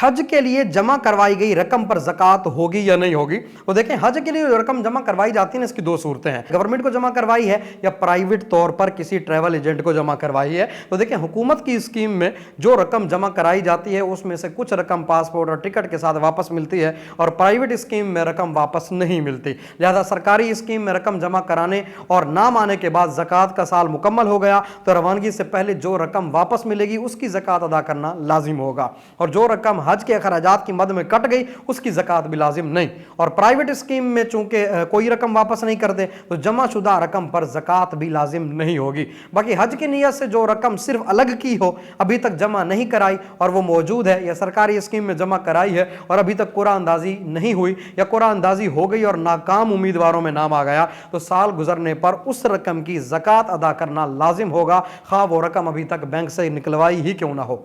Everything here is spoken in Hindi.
हज के लिए जमा करवाई गई रकम पर ज़कात होगी या नहीं होगी। तो देखें, हज के लिए जो रकम जमा करवाई जाती है ना, इसकी दो सूरतें हैं। गवर्नमेंट को जमा करवाई है या प्राइवेट तौर पर किसी ट्रैवल एजेंट को जमा करवाई है। तो देखें, हुकूमत की स्कीम में जो रकम जमा कराई जाती है उसमें से कुछ रकम पासपोर्ट और टिकट के साथ वापस मिलती है और प्राइवेट स्कीम में रकम वापस नहीं मिलती। लिहाजा सरकारी स्कीम में रकम जमा कराने और नाम आने के बाद ज़कात का साल मुकम्मल हो गया तो रवानगी से पहले जो रकम वापस मिलेगी उसकी ज़कात अदा करना लाजिम होगा, और जो रकम हज के अखराजात की मद में कट गई उसकी ज़कात भी लाजिम नहीं। और प्राइवेट स्कीम में चूंकि कोई रकम वापस नहीं करते तो जमा शुदा रकम पर ज़कात भी लाजिम नहीं होगी। बाकी हज की नीयत से जो रकम सिर्फ अलग की हो, अभी तक जमा नहीं कराई और वो मौजूद है, या सरकारी स्कीम में जमा कराई है और अभी तक कुरान अंदाजी नहीं हुई या कुरान अंदाजी हो गई और नाकाम उम्मीदवारों में नाम आ गया, तो साल गुजरने पर उस रकम की ज़कात अदा करना लाजिम होगा, खा वो रकम अभी तक बैंक से निकलवाई ही क्यों ना हो।